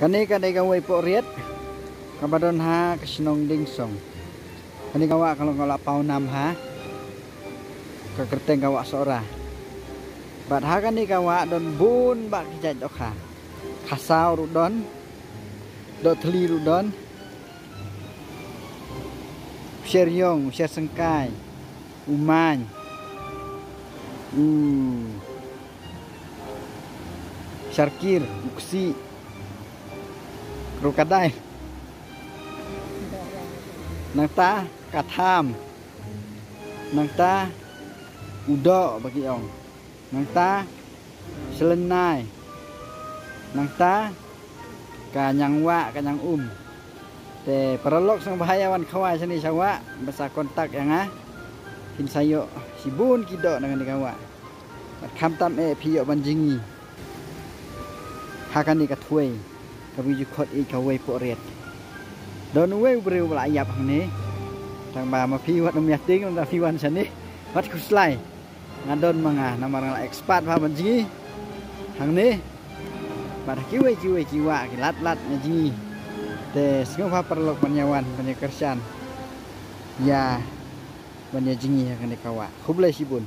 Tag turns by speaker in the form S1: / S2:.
S1: Kani kadai gawai poriet kabadon ha kesenong dingsong. Kani gawa kalau pau nam ha ke kerteng gawa seorang. Bat ha kani gawa don bun bak kijat okha. Kasau rudon dot teli rudon. Usir yong, usir sengkai, umany. Syarkir, uksi. Krokadai nangta katham nangta udo bagi ong nangta selenai nangta kanyang te perolok sang bahayawan kawai sini sawa basa kontak yang hin sayo sibun kido dengan dikawa kam tam piyo banjingi hakani katwe kami jukot kawai poriet don we beriu belayap ni tang ba ma piwat miating ta piwan sani wat kuslai ngadon manga namar ekspat pa banji hang ni bar kiwe kiwa lat ngaji te sing pa perlok panyawan panyakersan ya banya jingi hang ni kawa kublai sibun